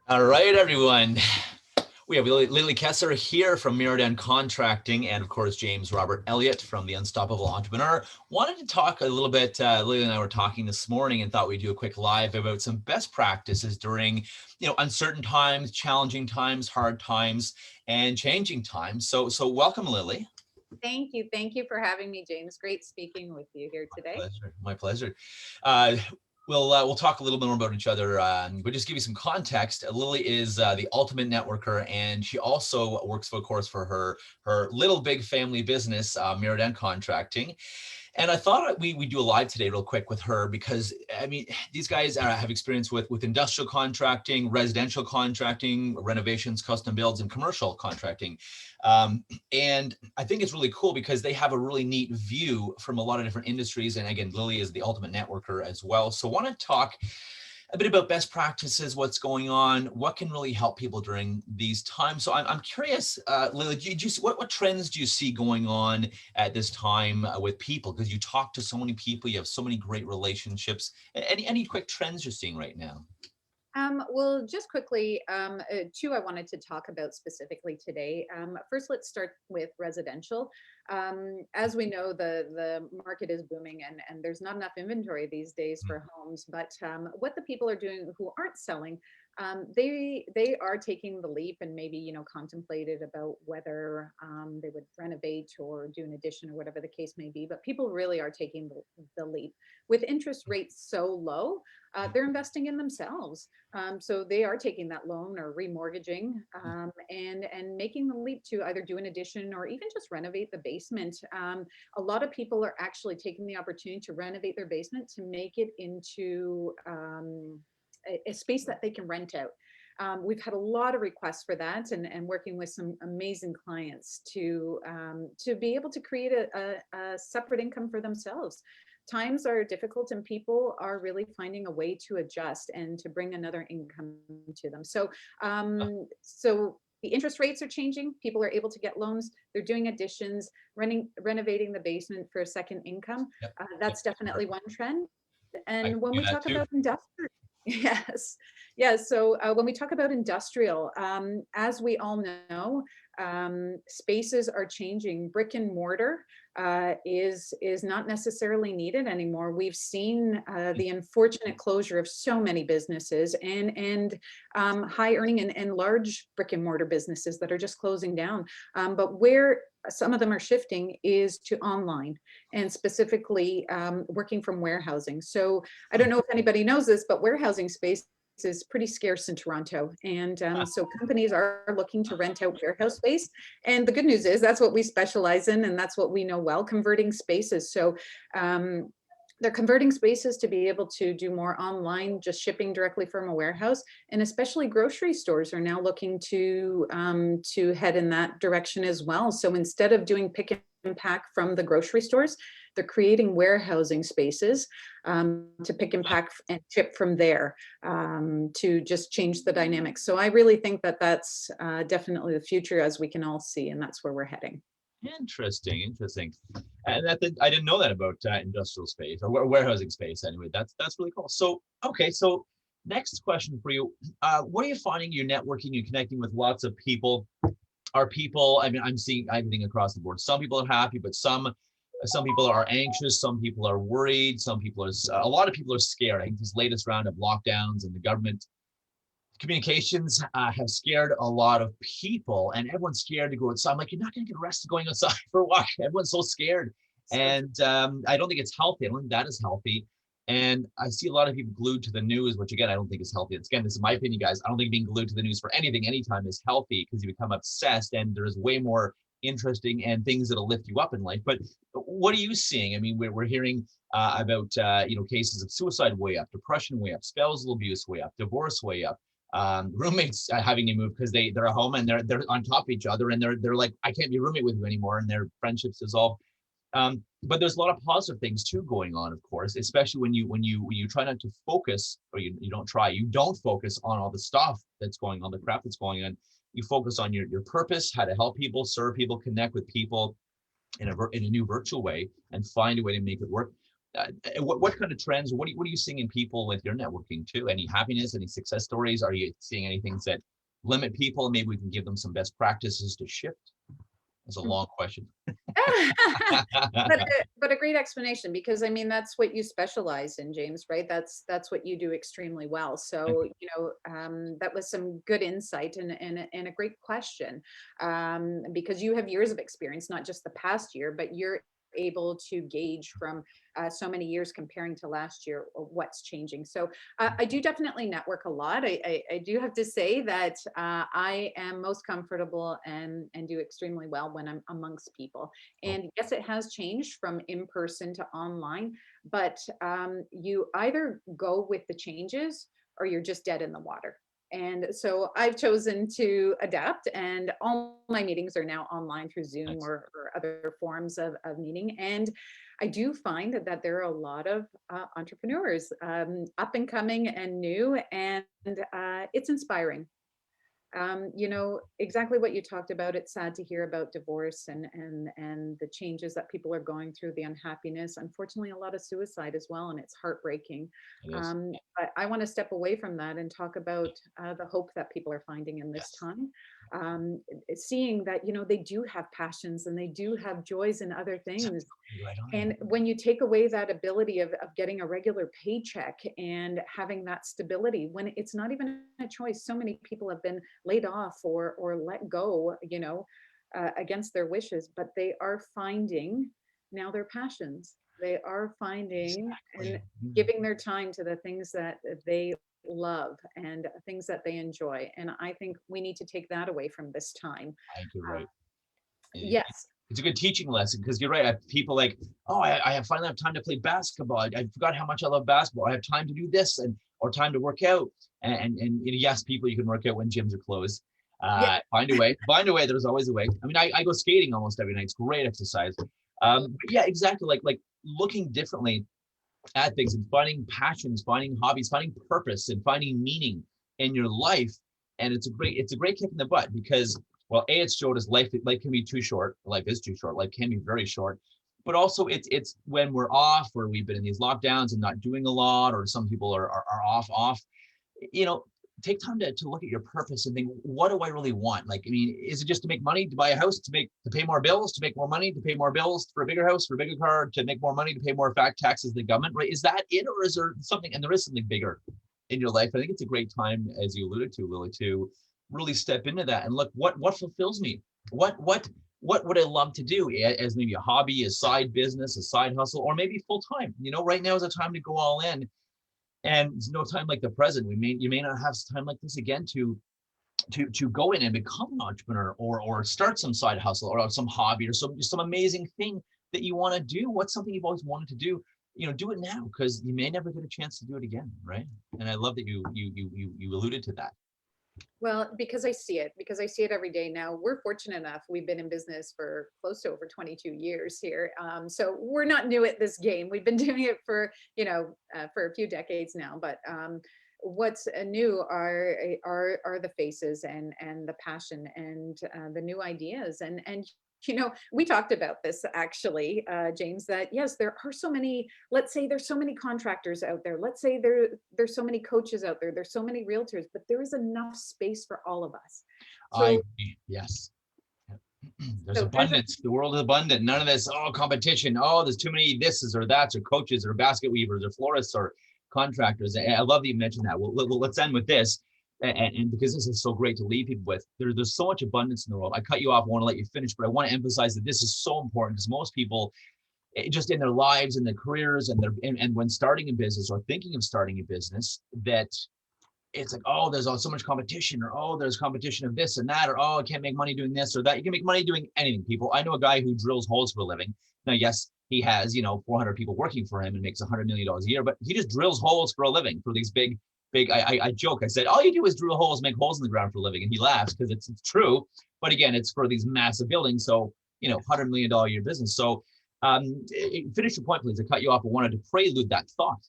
All right, everyone. We have Lily Kessler here from Miradan Contracting, and of course, James Robert Elliot from the Unstoppable Entrepreneur. Wanted to talk a little bit, Lily and I were talking this morning and thought we'd do a quick live about some best practices during, uncertain times, challenging times, hard times, and changing times. So welcome, Lily. Thank you. Thank you for having me, James. Great speaking with you here today. Pleasure. My pleasure. Uh, we'll talk a little bit more about each other, but just give you some context. Lily is the ultimate networker, and she also works, of course, for her little big family business, Miradan Contracting. And I thought we do a live today real quick with her because, I mean, these guys have experience with industrial contracting, residential contracting, renovations, custom builds, and commercial contracting. And I think it's really cool because they have a really neat view from a lot of different industries. And again, Lily is the ultimate networker as well. So I want to talk a bit about best practices, what's going on, what can really help people during these times. So I'm curious, Lily, what trends do you see going on at this time with people? Because you talk to so many people, you have so many great relationships. Any quick trends you're seeing right now? Well, just quickly, two I wanted to talk about specifically today. First, let's start with residential. As we know, the market is booming and there's not enough inventory these days for homes. But what the people are doing who aren't selling, they are taking the leap and maybe contemplated about whether they would renovate or do an addition or whatever the case may be. But people really are taking the leap with interest rates so low. They're investing in themselves. So they are taking that loan or remortgaging and making the leap to either do an addition or even just renovate the basement. A lot of people are actually taking the opportunity to renovate their basement to make it into a space that they can rent out. We've had a lot of requests for that, and working with some amazing clients to be able to create a separate income for themselves. Times are difficult, and people are really finding a way to adjust and to bring another income to them. So the interest rates are changing. People are able to get loans. They're doing additions, renovating the basement for a second income. Yep. That's definitely one trend. I And can when do we that talk too. about industrial, yes, yes. So when we talk about industrial, as we all know, spaces are changing. Brick and mortar is not necessarily needed anymore. We've seen the unfortunate closure of so many businesses and high earning and large brick and mortar businesses that are just closing down. But where some of them are shifting is to online, and specifically working from warehousing. So I don't know if anybody knows this, but warehousing space is pretty scarce in Toronto. And so companies are looking to rent out warehouse space. And the good news is that's what we specialize in, and that's what we know well, converting spaces. So they're converting spaces to be able to do more online, just shipping directly from a warehouse. And especially grocery stores are now looking to head in that direction as well. So instead of doing pick and pack from the grocery stores, they're creating warehousing spaces to pick and pack and ship from there to just change the dynamics. So I really think that that's definitely the future, as we can all see, and that's where we're heading. Interesting. And I didn't know that about industrial space or warehousing space. Anyway, that's really cool. So, okay, so next question for you. What are you finding you're networking, you're connecting with lots of people? Are people, I mean, I'm seeing everything across the board. Some people are happy, but some people are anxious, some people are worried, a lot of people are scared. I think this latest round of lockdowns and the government communications have scared a lot of people, and everyone's scared to go outside. I'm like, you're not going to get arrested going outside for a walk. Everyone's so scared. And I don't think it's healthy. I don't think that is healthy. And I see a lot of people glued to the news, which again, I don't think is healthy. Again, this is my opinion, guys. I don't think being glued to the news for anything, anytime is healthy, because you become obsessed and there's way more interesting and things that'll lift you up in life. But what are you seeing? I mean, we're hearing about, cases of suicide way up, depression way up, spousal abuse way up, divorce way up. Roommates having to move because they're at home and they're on top of each other and they're like, I can't be a roommate with you anymore, and their friendships dissolve. But there's a lot of positive things too going on, of course, especially when you try not to focus, or you don't focus on all the stuff that's going on, the crap that's going on. You focus on your purpose, how to help people, serve people, connect with people in a new virtual way, and find a way to make it work. what kind of trends, what are you seeing in people with your networking too? Any happiness, any success stories? Are you seeing any things that limit people? Maybe we can give them some best practices to shift. That's a long question. But a great explanation, because I mean that's what you specialize in, James, right? That's what you do extremely well. So that was some good insight, and a great question, because you have years of experience, not just the past year, but you're able to gauge from so many years comparing to last year what's changing. So I do definitely network a lot. I do have to say that I am most comfortable and do extremely well when I'm amongst people. And yes, it has changed from in person to online, but you either go with the changes or you're just dead in the water. And so I've chosen to adapt, and all my meetings are now online through Zoom Nice. or other forms of meeting. And I do find that there are a lot of entrepreneurs, up and coming and new, and it's inspiring. Exactly what you talked about. It's sad to hear about divorce and the changes that people are going through, the unhappiness. Unfortunately, a lot of suicide as well, and it's heartbreaking. It is. But I want to step away from that and talk about the hope that people are finding in this Yes. time. Seeing that they do have passions and they do have joys in other things, Right on. and when you take away that ability of getting a regular paycheck and having that stability, when it's not even a choice, so many people have been laid off or let go, against their wishes, but they are finding now their passions. They are finding and Exactly. giving their time to the things that they love and things that they enjoy. And I think we need to take that away from this time. I think you're Uh, right. yes. It's a good teaching lesson because you're right. I have people like, oh, I have finally have time to play basketball. I forgot how much I love basketball. I have time to do this and or time to work out. And yes, people, you can work out when gyms are closed. Yeah. Find a way. Find a way. There's always a way. I mean, I go skating almost every night. It's great exercise. But yeah, exactly. Like looking differently at things and finding passions, finding hobbies, finding purpose, and finding meaning in your life. And it's a great kick in the butt because, well, a it's showed us life can be too short. Life is too short. Life can be very short. But also it's when we're off or we've been in these lockdowns and not doing a lot, or some people are off. You know, take time to look at your purpose and think, what do I really want? Like, I mean, is it just to make money, to buy a house, to pay more bills, to make more money, to pay more bills for a bigger house, for a bigger car, to make more money, to pay more fact taxes to the government, right? Is that it, or is there something? And there is something bigger in your life. I think it's a great time, as you alluded to, Lily, to really step into that and look what fulfills me. What would I love to do as maybe a hobby, a side business, a side hustle, or maybe full time? Right now is a time to go all in, and there's no time like the present. You may not have time like this again to go in and become an entrepreneur or start some side hustle or some hobby or some amazing thing that you want to do. What's something you've always wanted to do? Do it now, because you may never get a chance to do it again, right? And I love that you alluded to that. Well, because I see it every day now. We're fortunate enough. We've been in business for close to over 22 years here. So we're not new at this game. We've been doing it for a few decades now. But what's new are the faces and the passion and the new ideas and we talked about this actually, James, that yes, there are so many, let's say there's so many contractors out there. Let's say there's so many coaches out there. There's so many realtors, but there is enough space for all of us. I So, Yes. There's so there's a, abundance. The world is abundant. None of this, competition. Oh, there's too many thises or that's or coaches or basket weavers or florists or contractors. I love that you mentioned that. Let's end with this. And because this is so great to leave people with, there's so much abundance in the world. I cut you off. I want to let you finish, but I want to emphasize that this is so important because most people, just in their lives and their careers and when starting a business or thinking of starting a business, that it's like, oh, there's so much competition, or oh, there's competition of this and that, or oh, I can't make money doing this or that. You can make money doing anything, people. I know a guy who drills holes for a living. Now, yes, he has 400 people working for him and makes $100 million a year, but he just drills holes for a living for these big. I joke. I said, all you do is drill holes, make holes in the ground for a living, and he laughs because it's true. But again, it's for these massive buildings, so $100 million a year business. So, finish your point, please. I cut you off. I wanted to prelude that thought.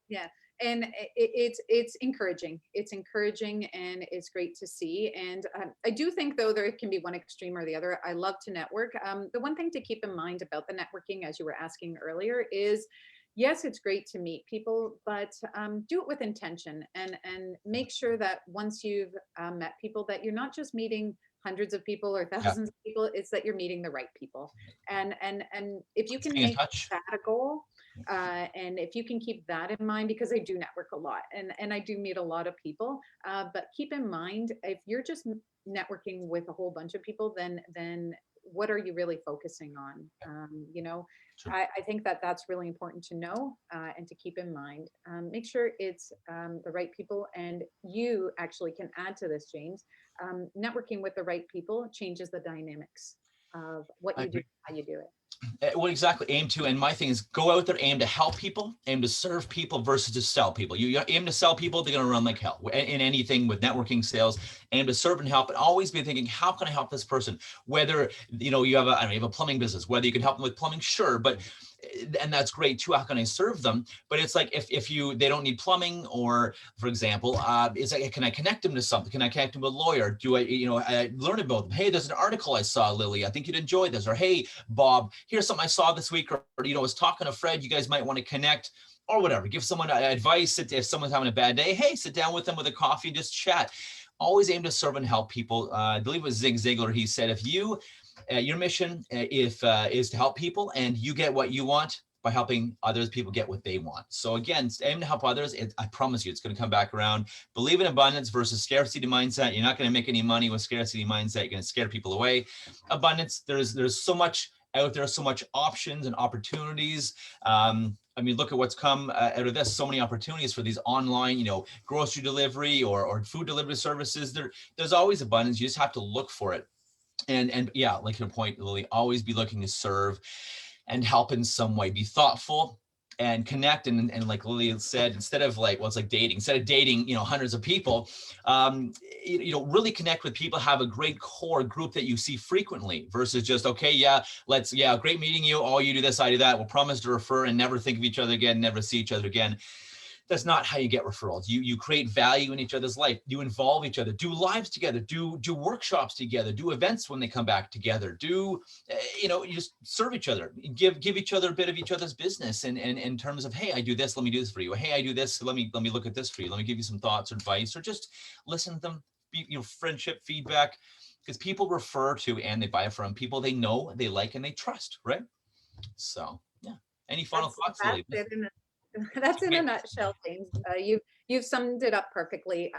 Yeah. And it's encouraging. It's encouraging, and it's great to see. And I do think, though, there can be one extreme or the other. I love to network. The one thing to keep in mind about the networking, as you were asking earlier, is yes, it's great to meet people, but do it with intention, and make sure that once you've met people, that you're not just meeting hundreds of people or Yeah. thousands of people. It's that you're meeting the right people, and if you can Staying in make touch. that a goal, and if you can keep that in mind, because I do network a lot, and I do meet a lot of people, but keep in mind, if you're just networking with a whole bunch of people, then what are you really focusing on? You know, Sure. I think that that's really important to know, and to keep in mind. Make sure it's the right people, and you actually can add to this, James. Networking with the right people changes the dynamics of what I you do, agree. how you do it. Well, exactly. Aim to, and my thing is go out there, aim to help people, aim to serve people versus to sell people. You aim to sell people, they're going to run like hell. In anything with networking, sales, aim to serve and help, and always be thinking, how can I help this person? Whether, you have a, I don't know, you have a plumbing business, whether you can help them with plumbing, sure, but, and that's great too. How can I serve them? But it's like, if they don't need plumbing, or for example, it's like, can I connect them to something? Can I connect them with a lawyer? Do I learn about them? Hey, there's an article I saw, Lily, I think you'd enjoy this. Or, hey, Bob, here's something I saw this week, or I was talking to Fred, you guys might want to connect, or whatever. Give someone advice. If someone's having a bad day, hey, sit down with them with a coffee, just chat. Always aim to serve and help people. I believe it was Zig Ziglar. He said, if you, your mission is to help people, and you get what you want by helping others, people get what they want. So again, aim to help others. I promise you, it's going to come back around. Believe in abundance versus scarcity mindset. You're not going to make any money with scarcity mindset. You're going to scare people away. Abundance, there's so much out there, so much options and opportunities. I mean, look at what's come out of this. So many opportunities for these online, grocery delivery or food delivery services. There's always abundance. You just have to look for it. And yeah, like your point, Lily, always be looking to serve and help in some way. Be thoughtful and connect. And like Lily said, instead of like, well, it's like dating, instead of dating, hundreds of people, really connect with people, have a great core group that you see frequently versus just, okay, great meeting you. Oh, you do this, I do that. We'll promise to refer and never think of each other again, never see each other again. That's not how you get referrals. You create value in each other's life. You involve each other, do lives together, do workshops together, do events when they come back together, you just serve each other, give each other a bit of each other's business. And in terms of, hey, I do this, let me do this for you. Hey, I do this, let me look at this for you. Let me give you some thoughts or advice, or just listen to them, friendship, feedback, because people refer to and they buy from people they know, they like, and they trust, right? So yeah. Any final thoughts, That's Lily? it. That's in a nutshell, James. You've summed it up perfectly.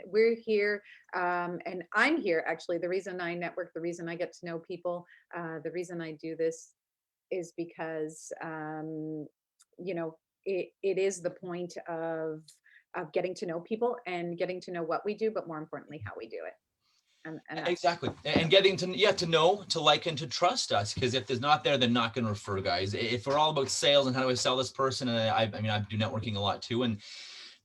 We're here, and I'm here. Actually, the reason I network, the reason I get to know people, the reason I do this is because it is the point of getting to know people and getting to know what we do, but more importantly, how we do it. And that's Exactly. And getting to know, to like, and to trust us, because if there's not there, they're not going to refer, guys. If we're all about sales and how do I sell this person, and I do networking a lot too, and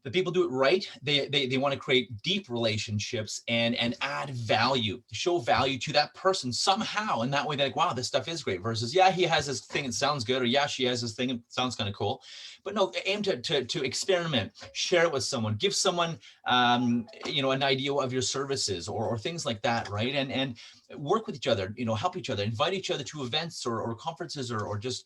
the people do it right. They want to create deep relationships and add value, show value to that person somehow. And that way they're like, wow, this stuff is great, versus, yeah, he has this thing, it sounds good, or yeah, she has this thing, it sounds kind of cool. But no, aim to experiment, share it with someone, give someone, an idea of your services or things like that, right? And work with each other, help each other, invite each other to events or conferences, or just,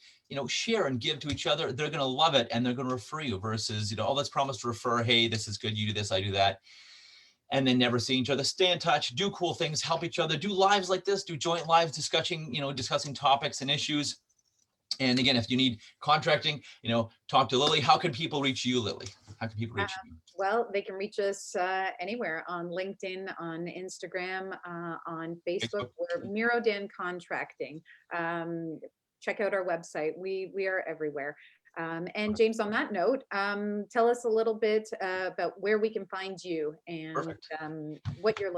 share and give to each other. They're going to love it, and they're going to refer you, versus, oh, let's promise to refer. Hey, this is good. You do this, I do that. And then never see each other. Stay in touch, do cool things, help each other, do lives like this, do joint lives discussing topics and issues. And again, if you need contracting, talk to Lily. How can people reach you, Lily? How can people reach you? Well, they can reach us anywhere on LinkedIn, on Instagram, on Facebook. We're Mirodan Contracting. Check out our website. We are everywhere. And James, on that note, tell us a little bit about where we can find you and what you're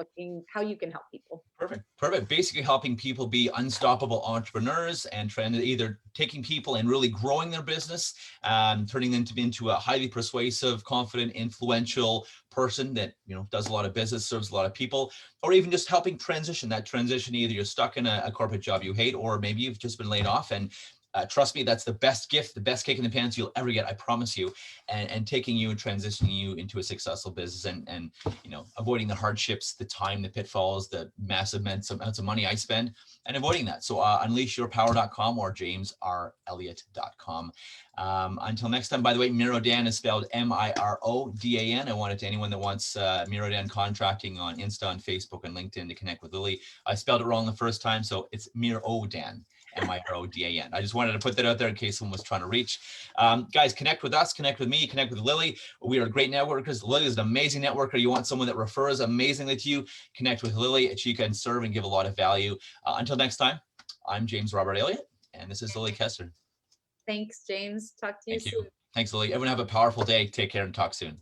how you can help people. Perfect. Basically helping people be unstoppable entrepreneurs and trying to either taking people and really growing their business, turning them into a highly persuasive, confident, influential person that, does a lot of business, serves a lot of people, or even just helping transition. Either you're stuck in a corporate job you hate, or maybe you've just been laid off and trust me, that's the best gift, the best kick in the pants you'll ever get. I promise you. And taking you and transitioning you into a successful business, and avoiding the hardships, the time, the pitfalls, the massive amounts of money I spend, and avoiding that. So unleashyourpower.com or jamesrelliott.com. Until next time, by the way, Mirodan is spelled Mirodan. I want it to anyone that wants Mirodan contracting on Insta, and Facebook, and LinkedIn to connect with Lily. I spelled it wrong the first time, so it's Mirodan. Mirodan. I just wanted to put that out there in case someone was trying to reach. Guys, connect with us, connect with me, connect with Lily. We are great networkers. Lily is an amazing networker. You want someone that refers amazingly to you, connect with Lily. She can serve and give a lot of value. Until next time, I'm James Robert Elliott, and this is Lily Kessler. Thanks, James. Talk to you soon. Thanks, Lily. Everyone have a powerful day. Take care and talk soon.